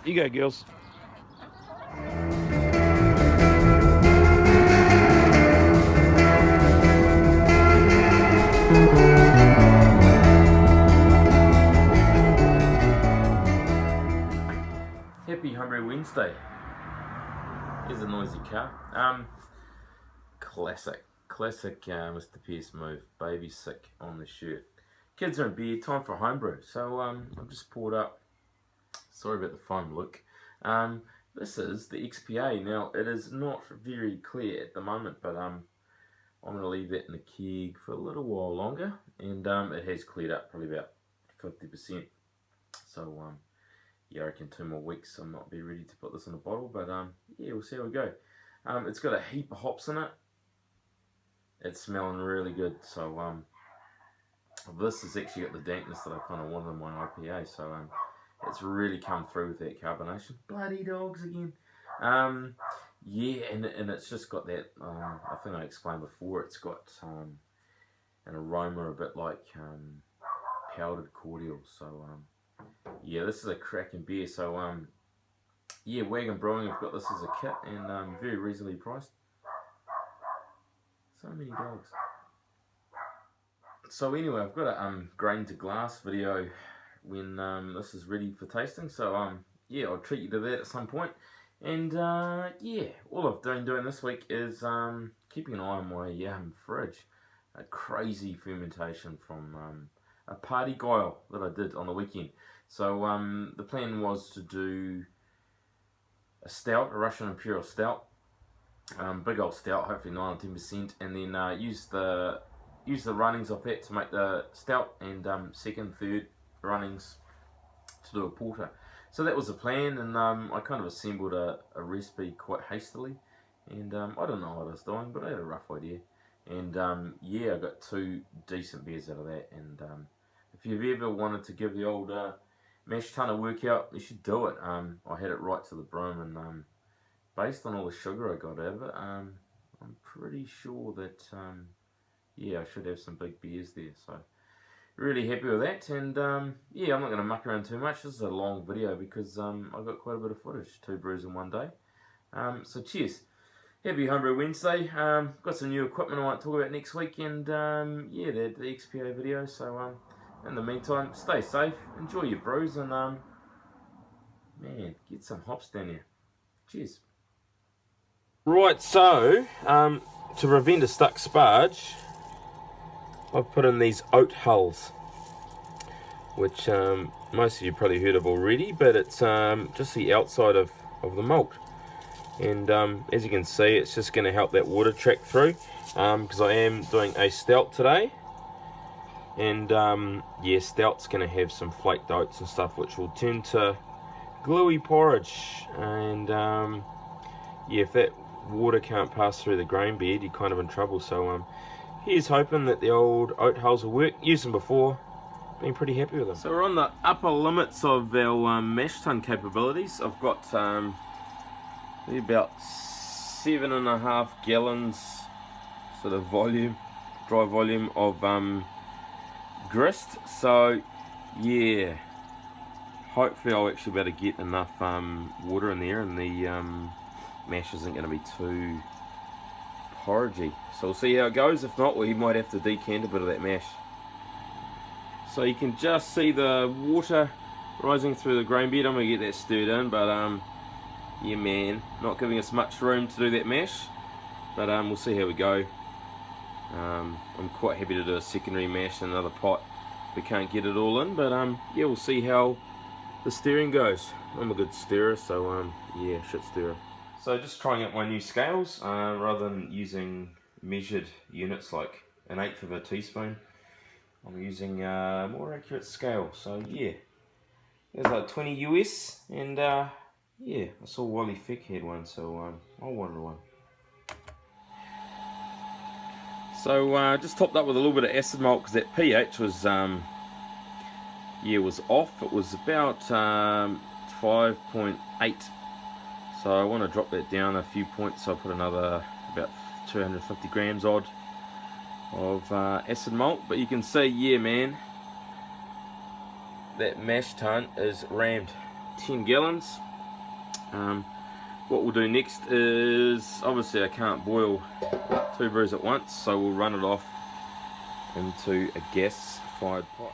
You go, girls. Happy Homebrew Wednesday. Here's a noisy car. Classic Mr. Pierce move. Baby sick on the shirt. Kids are in bed. Time for homebrew. So I've just poured up. Sorry about the foam look. This is the XPA. Now it is not very clear at the moment, but I'm going to leave that in the keg for a little while longer, and it has cleared up probably about 50%. So yeah, I reckon 2 more weeks I might be ready to put this in a bottle, but yeah, we'll see how we go. It's got a heap of hops in it. It's smelling really good. So this has actually got the dankness that I kind of wanted in my IPA. So it's really come through with that carbonation. Bloody dogs again. Yeah, and it's just got that. I think I explained before. It's got an aroma a bit like powdered cordial. So yeah, this is a cracking beer. So yeah, Wagon Brewing have got this as a kit, and very reasonably priced. So many dogs. So anyway, I've got a grain to glass video when this is ready for tasting. So yeah, I'll treat you to that at some point. And yeah, all I've been doing this week is keeping an eye on my fridge. A crazy fermentation from a Parti-Gyle that I did on the weekend. So the plan was to do a stout, a Russian Imperial Stout, big old stout, hopefully 9 or 10%, and then use the runnings of that to make the stout, and second, third runnings to do a porter. So that was the plan, and I kind of assembled a recipe quite hastily, and I don't know what I was doing, but I had a rough idea, and yeah, I got 2 decent beers out of that. And if you've ever wanted to give the old mash tun a workout, you should do it. I had it right to the brim, and based on all the sugar I got out of it, I'm pretty sure that yeah, I should have some big beers there. So really happy with that, and yeah, I'm not going to muck around too much. This is a long video because I've got quite a bit of footage, 2 brews in one day. So cheers. Happy Homebrew Wednesday. Got some new equipment I might talk about next week, and yeah, the XPA video. So in the meantime, stay safe, enjoy your brews, and man, get some hops down here. Cheers. Right, so to prevent a stuck sparge, I've put in these oat hulls, which most of you probably heard of already, but it's just the outside of the malt. And as you can see, it's just going to help that water track through, because I am doing a stout today. And yeah, stout's going to have some flaked oats and stuff, which will turn to gluey porridge. And yeah, if that water can't pass through the grain bed, you're kind of in trouble. So here's hoping that the old oat hulls will work. Used them before, been pretty happy with them. So we're on the upper limits of our mash tun capabilities. I've got maybe about 7.5 gallons sort of volume, dry volume of grist. So yeah, hopefully I'll actually be able to get enough water in there, and the mash isn't going to be too porridgey. So we'll see how it goes. If not, we might have to decant a bit of that mash. So you can just see the water rising through the grain bed. I'm going to get that stirred in, but yeah man, not giving us much room to do that mash, but we'll see how we go. I'm quite happy to do a secondary mash in another pot if we can't get it all in, but yeah, we'll see how the stirring goes. I'm a good stirrer, so yeah, shit stirrer. So just trying out my new scales, rather than using measured units like 1/8 of a teaspoon, I'm using a more accurate scale. So yeah, there's like 20 US, and yeah, I saw Wally Fick had one, so I wanted one. So just topped up with a little bit of acid malt, because that pH was yeah, was off. It was about 5.8. So I want to drop that down a few points, so I'll put another about 250 grams odd of acid malt. But you can see, yeah man, that mash tun is rammed. 10 gallons, What we'll do next is, obviously I can't boil 2 brews at once, so we'll run it off into a gas-fired pot.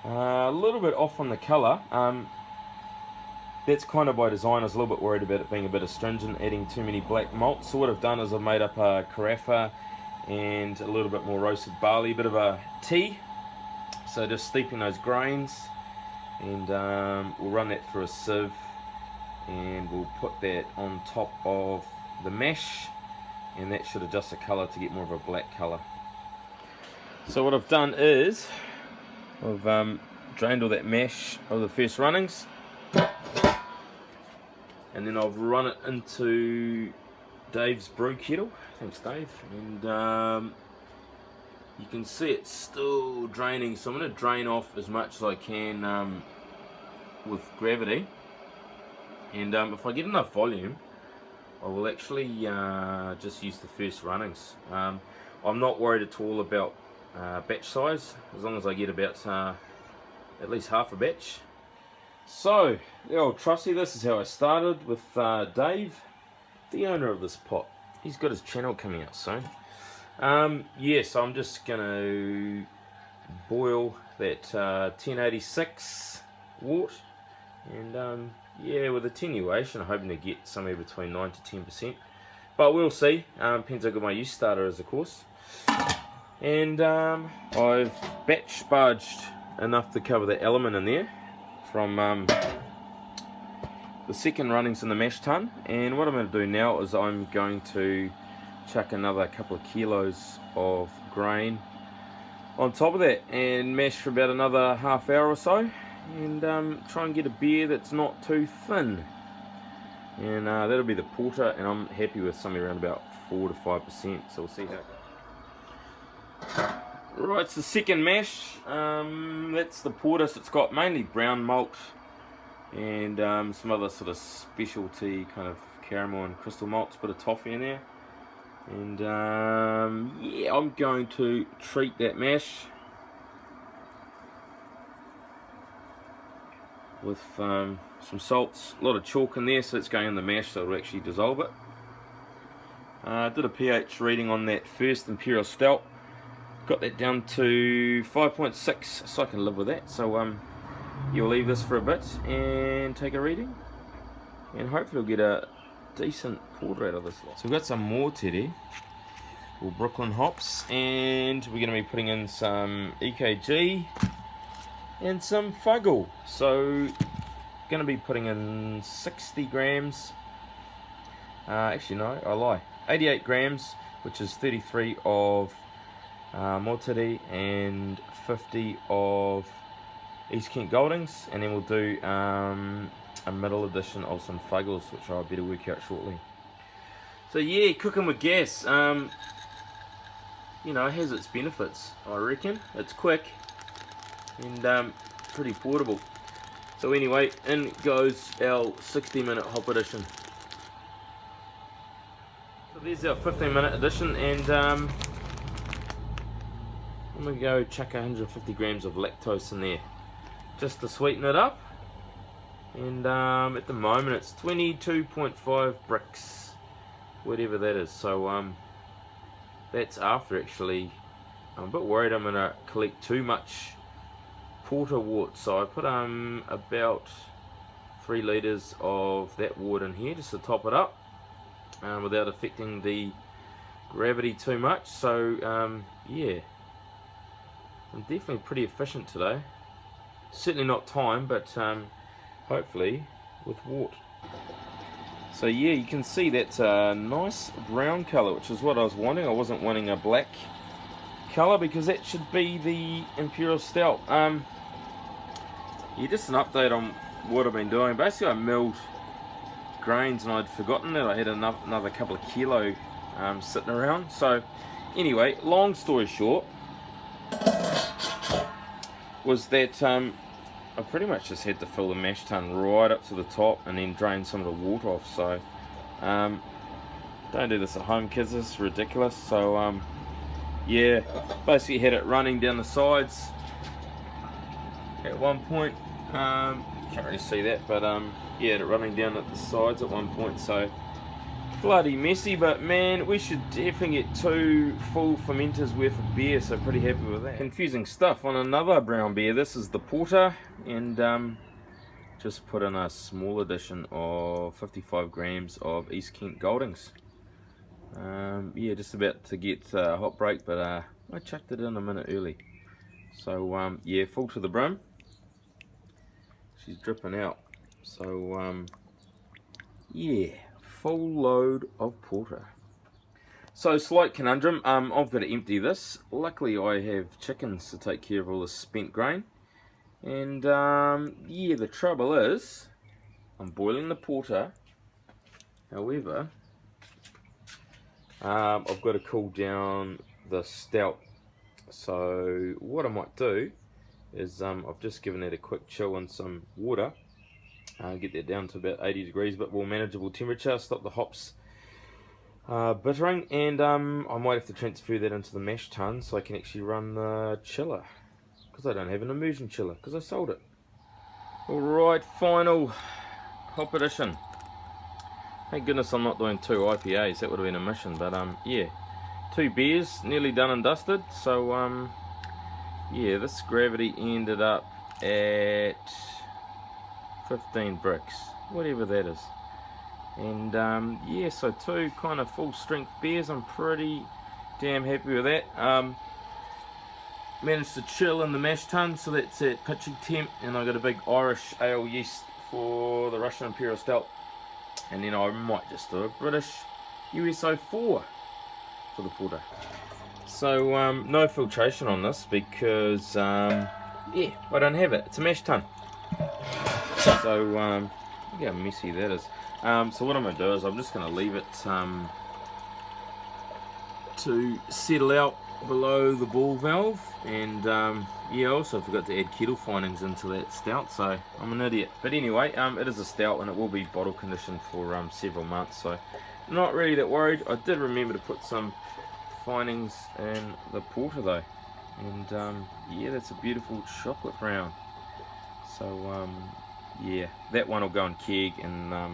A little bit off on the colour. That's kind of by design. I was a little bit worried about it being a bit astringent, adding too many black malts. So what I've done is I've made up a carafa and a little bit more roasted barley, a bit of a tea. So just steeping those grains, and we'll run that through a sieve, and we'll put that on top of the mash, and that should adjust the colour to get more of a black colour. So what I've done is I've drained all that mash of the first runnings, and then I've run it into Dave's brew kettle. Thanks, Dave. And you can see it's still draining, so I'm going to drain off as much as I can with gravity. And if I get enough volume, I will actually just use the first runnings. I'm not worried at all about batch size, as long as I get about at least half a batch. So, the old trusty, this is how I started with Dave, the owner of this pot. He's got his channel coming out soon. Yeah, so I'm just going to boil that 1086 wort, and yeah, with attenuation, I'm hoping to get somewhere between 9 to 10%. But we'll see, depends how good my yeast starter is, of course. And I've batch sparged enough to cover the element in there from the second runnings in the mash tun. And what I'm going to do now is I'm going to chuck another couple of kilos of grain on top of that and mash for about another half hour or so, and try and get a beer that's not too thin. And that'll be the porter, and I'm happy with somewhere around about 4 to 5%, so we'll see how it goes. Right, it's the second mash. That's the porter, so it's got mainly brown malt and some other sort of specialty kind of caramel and crystal malts, bit of toffee in there. And yeah, I'm going to treat that mash with some salts, a lot of chalk in there, so it's going in the mash, so it'll actually dissolve it. I did a pH reading on that first Imperial Stout, got that down to 5.6, so I can live with that. So you'll leave this for a bit and take a reading, and hopefully we'll get a decent porter out of this lot. So we've got some more teddy, or Brooklyn hops, and we're going to be putting in some EKG and some Fuggle. So going to be putting in 60 grams, actually no, I lie, 88 grams, which is 33 of Mortity and 50 of East Kent Goldings, and then we'll do a middle edition of some Fuggles, which I'll better work out shortly. So yeah, cooking with gas, you know, it has its benefits, I reckon. It's quick and pretty portable. So anyway, in goes our 60-minute hop edition. So there's our 15-minute edition, and I'm going to go chuck 150 grams of lactose in there, just to sweeten it up. And at the moment it's 22.5 bricks, whatever that is. So that's after, actually, I'm a bit worried I'm going to collect too much porter wort, so I put about 3 litres of that wort in here just to top it up, without affecting the gravity too much. So yeah, I'm definitely pretty efficient today. Certainly not time, but hopefully with wort. So yeah, you can see that's a nice brown colour, which is what I was wanting. I wasn't wanting a black colour, because that should be the Imperial Stout. Yeah, just an update on what I've been doing. Basically I milled grains and I'd forgotten that I had another couple of kilo sitting around. So anyway, long story short was that I pretty much just had to fill the mash tun right up to the top and then drain some of the water off. So don't do this at home, kids, this is ridiculous. So yeah, basically had it running down the sides at one point, can't really see that, but yeah, it running down at the sides at one point, so bloody messy. But man, we should definitely get 2 full fermenters worth of beer, so pretty happy with that. Confusing stuff on another brown beer. This is the porter, and just put in a small addition of 55 grams of East Kent Goldings. Yeah, just about to get a hot break, but I chucked it in a minute early. So yeah, full to the brim. She's dripping out. So yeah, full load of porter. So slight conundrum. I've got to empty this. Luckily I have chickens to take care of all this spent grain. And yeah, the trouble is I'm boiling the porter. However, I've got to cool down the stout. So what I might do is I've just given it a quick chill in some water. Get that down to about 80 degrees, but more manageable temperature. Stop the hops bittering, and I might have to transfer that into the mash tun so I can actually run the chiller, because I don't have an immersion chiller because I sold it. Alright, final hop addition. Thank goodness I'm not doing 2 IPAs, that would have been a mission, but yeah, 2 beers, nearly done and dusted. So yeah, this gravity ended up at 15 bricks, whatever that is. And yeah, so 2 kind of full strength beers. I'm pretty damn happy with that. Managed to chill in the mash tun, so that's at pitching temp, and I got a big Irish ale yeast for the Russian Imperial Stout, and then I might just do a British USO 4 for the porter. So no filtration on this because yeah, I don't have it. It's a mash tun. So look how messy that is. So what I'm going to do is I'm just going to leave it to settle out below the ball valve, and yeah, I also forgot to add kettle findings into that stout, so I'm an idiot. But anyway, it is a stout and it will be bottle conditioned for several months, so not really that worried. I did remember to put some findings in the porter though, and yeah, that's a beautiful chocolate brown. So yeah, that one will go in keg, and I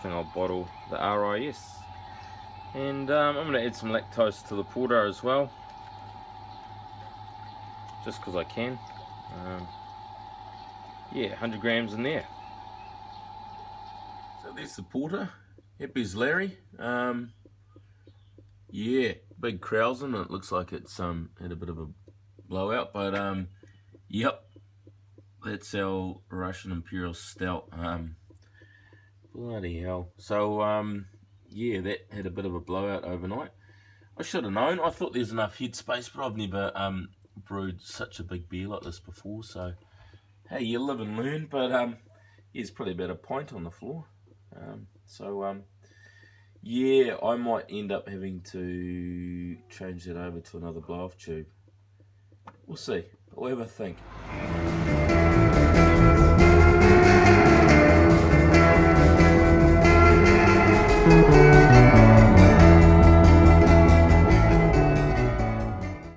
think I'll bottle the RIS. And I'm going to add some lactose to the porter as well, just because I can. Yeah, 100 grams in there. So there's the porter. Happy as Larry. Yeah, big krausen. It looks like it's had a bit of a blowout, but yep, that's our Russian Imperial Stout. Bloody hell. So yeah, that had a bit of a blowout overnight. I should have known. I thought there's enough headspace, but I've never brewed such a big beer like this before. So hey, you live and learn. But yeah, it's probably about a pint on the floor. So yeah, I might end up having to change that over to another blow-off tube. We'll see. We'll have a think.